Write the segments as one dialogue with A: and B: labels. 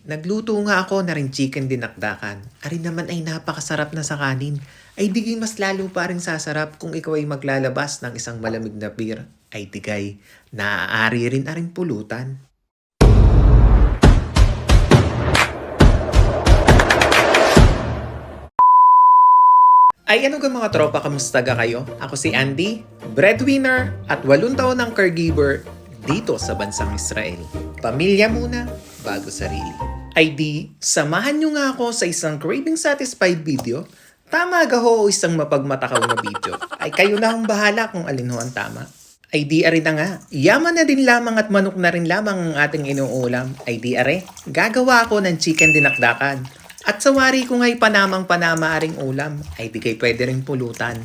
A: Nagluto nga ako na rin chicken dinakdakan. Ari naman ay napakasarap na sa kanin. Ay digay mas lalo pa rin sasarap kung ikaw ay maglalabas ng isang malamig na beer. Ay digay, naaari rin aring pulutan. Ay ano ga mga tropa, kamusta ga kayo? Ako si Andy, breadwinner at 8 taon ng caregiver dito sa bansang Israel. Pamilya muna, bago sarili. Samahan nyo nga ako sa isang craving satisfied video. Tama ga ho o isang mapagmatakaw na video. Ay kayo na ang bahala kung alin ho ang tama. Ari na nga, yaman na din lamang at manok na rin lamang ang ating inuulam. Are, gagawa ako ng chicken dinakdakan. At sa wari ko nga'y panamang-panama aring ulam, ay di kay pwede rin pulutan.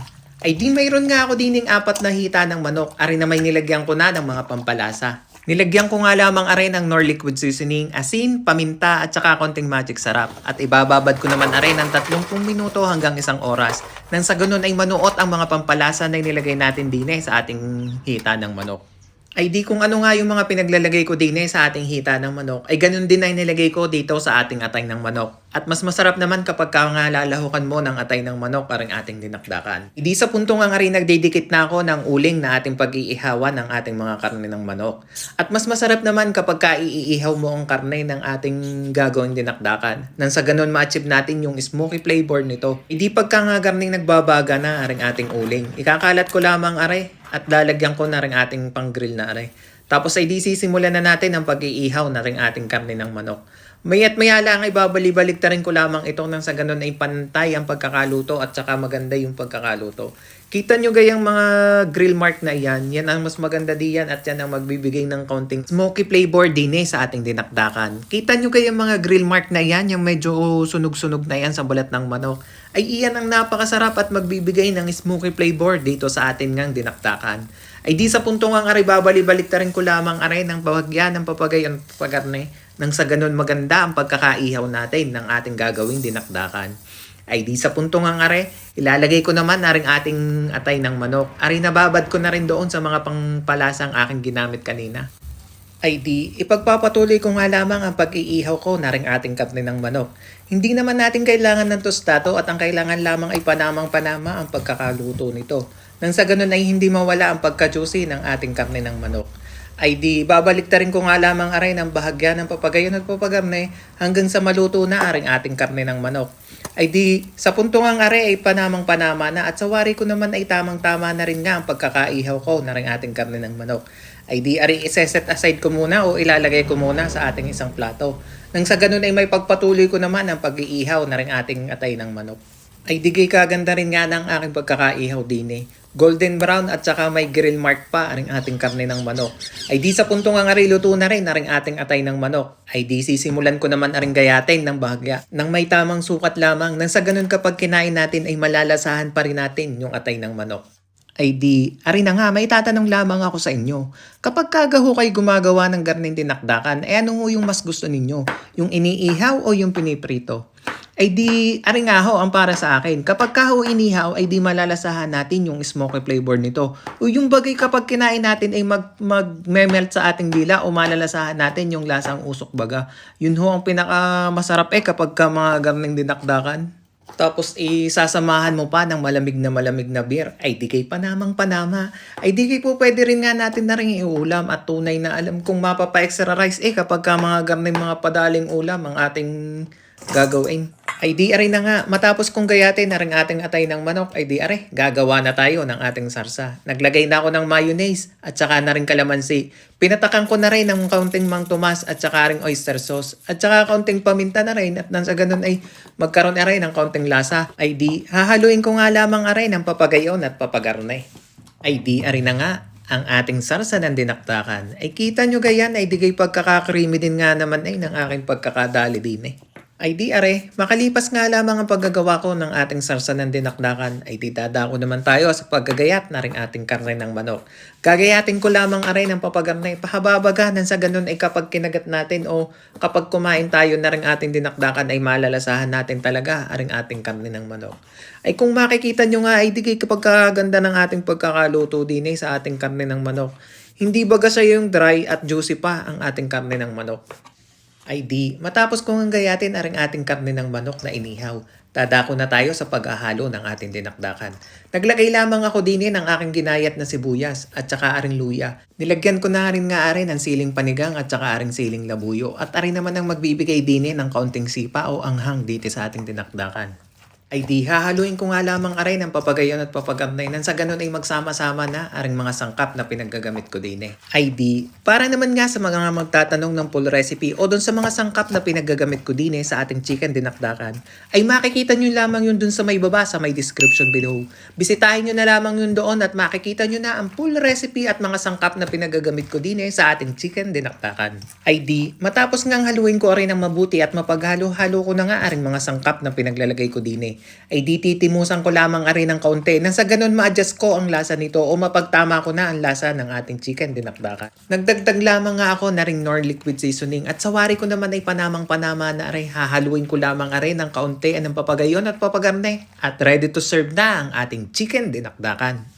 A: Mayroon nga ako dining 4 na hita ng manok, ari na may nilagyan ko na ng mga pampalasa. Nilagyan ko nga lamang are ng nor liquid seasoning, asin, paminta at saka konting magic sarap. At ibababad ko naman are ng 30 minuto hanggang 1 oras. Nang sa ganun ay manuot ang mga pampalasa na nilagay natin din sa ating hita ng manok. Kung ano nga yung mga pinaglalagay ko din sa ating hita ng manok, ay ganun din ay nilagay ko dito sa ating atay ng manok. At mas masarap naman kapag nga lalahukan mo ng atay ng manok aring ating dinakdakan. Hindi sa puntong nga rin nagdidikit na ako ng uling na ating pag-iihawan ng ating mga karne ng manok. At mas masarap naman kapag iihaw mo ang karne ng ating gagawing dinakdakan. Nang sa ganun ma-achieve natin yung smoky flavor nito. Hindi pagka nga garning nagbabaga na aring ating uling. Ikakalat ko lamang at lalagyan ko na rin ating pang-grill na aray. Tapos ay sisimulan na natin ang pag-iihaw na rin ating karne ng manok. Maya't maya lang ay babalik rin ko lamang ito nang sa ganun ay pantay ang pagkakaluto at saka maganda yung pagkakaluto. Kita nyo gayang mga grill mark na yan ang mas maganda diyan at yan ang magbibigay ng kaunting smoky flavor din sa ating dinakdakan. Kita nyo gayang mga grill mark na yan, yung medyo sunog-sunog na yan sa balat ng manok. Ay iyan ang napakasarap at magbibigay ng smoky flavor dito sa atin ngang dinakdakan. Di sa punto nga babalik rin ko lamang ng bahagyan ng papagay at pagarne nang sa ganun maganda ang pagkakaihaw natin ng ating gagawing dinakdakan. Di sa punto nga ilalagay ko naman na rin ating atay ng manok. Nababad ko na rin doon sa mga pangpalasang aking ginamit kanina. Ipagpapatuloy ko nga lamang ang pag-iihaw ko na rin ating karne ng manok. Hindi naman natin kailangan ng tostado at ang kailangan lamang ay panamang-panama ang pagkakaluto nito. Nang sa ganun ay hindi mawala ang pagka-juicy ng ating karne ng manok. Babalik rin ko nga lamang ng bahagya ng papagayon at papagarne hanggang sa maluto na ating karne ng manok. Sa punto nga ay panamang-panama na at sa wari ko naman ay tamang-tama na rin nga ang pagkakaihaw ko na rin ating karne ng manok. Iseset aside ko muna o ilalagay ko muna sa ating isang plato. Nang sa ganun ay may pagpatuloy ko naman ang pag-iihaw na rin ating atay ng manok. Digay kaganda rin nga ng aking pagkakaihaw din Golden brown at saka may grill mark pa aring ating karne ng manok. Di sa punto nga luto na rin aring ating atay ng manok. Sisimulan ko naman aring gayatin ng bahagya nang may tamang sukat lamang nang sa ganun kapag kinain natin ay malalasahan pa rin natin yung atay ng manok. Ari na nga, may tatanong lamang ako sa inyo. Kapag kagaho kayo gumagawa ng garning dinakdakan, ano ho yung mas gusto ninyo? Yung iniihaw o yung piniprito? Ari nga ho ang para sa akin. Kapag kaho inihaw, malalasahan natin yung smoky flavor nito. O yung bagay kapag kinain natin ay mag-melt sa ating dila o malalasahan natin yung lasang usok baga. Yun ho ang pinaka masarap kapag mga garning dinakdakan. Tapos isasamahan mo pa ng malamig na beer. Di kay panamang-panama. Di kay po pwede rin nga natin na rin iulam at tunay na alam kung mapapa-extra rice kapag mga garning mga padaling ulam ang ating gagawin. Ari na nga, matapos kong gayatin na rin ating atay ng manok, gagawa na tayo ng ating sarsa. Naglagay na ako ng mayonnaise at saka na rin kalamansi. Pinatakan ko na rin ng kaunting mang tomas at saka rin oyster sauce. At saka kaunting paminta na rin at nang sa ganun ay magkaroon na rin ng kaunting lasa. Hahaluin ko nga lamang ng papagayon at papagarne. Ari na nga, ang ating sarsa ng dinakdakan. Kita nyo gayan di kay pagkakakrimi din nga naman ng aking pagkakadali din makalipas nga lamang ang paggagawa ko ng ating sarsa ng dinakdakan dadako naman tayo sa paggagayat na rin ating karne ng manok. Gagayatin ko lamang ng papagarne pahababaga nang sa ganun kapag kinagat natin o kapag kumain tayo na rin ating dinakdakan malalasahan natin talaga aring ating karne ng manok. Kung makikita nyo nga di kapag kaganda ng ating pagkakaluto din sa ating karne ng manok. Hindi baga sa yung dry at juicy pa ang ating karne ng manok. Ay di, matapos kong gayatin aring ating karne ng manok na inihaw, dadako na tayo sa pag-ahalo ng ating dinakdakan. Naglagay lamang ako din ng aking ginayat na sibuyas at saka aring luya. Nilagyan ko na rin nga arin ng siling panigang at saka aring siling labuyo at arin naman ang magbibigay din ng kaunting sipa o anghang dito sa ating dinakdakan. Ay di, hahaluin ko nga lamang aray ng papagayon at papagamnay nang sa ganun ay magsama-sama na aring mga sangkap na pinaggagamit ko din eh. Ay di, para naman nga sa mga magtatanong ng full recipe o dun sa mga sangkap na pinaggagamit ko din sa ating chicken dinakdakan, ay makikita nyo lamang yun dun sa may baba sa may description below. Bisitahin nyo na lamang yun doon at makikita nyo na ang full recipe at mga sangkap na pinaggagamit ko din sa ating chicken dinakdakan. Ay di, matapos ngang haluin ko aray ng mabuti at mapaghalo-halo ko na nga aring mga sangkap na pinaglalagay ko din ay di titimusan ko lamang arin ng kaunti nang sa ganun ma-adjust ko ang lasa nito o mapagtama ko na ang lasa ng ating chicken dinakdakan. Nagdagdag lamang nga ako na ring Knorr liquid seasoning at sawari ko naman ay panamang-panama na aray hahaluin ko lamang arin ng kaunti ng papagayon at papagarne at ready to serve na ang ating chicken dinakdakan.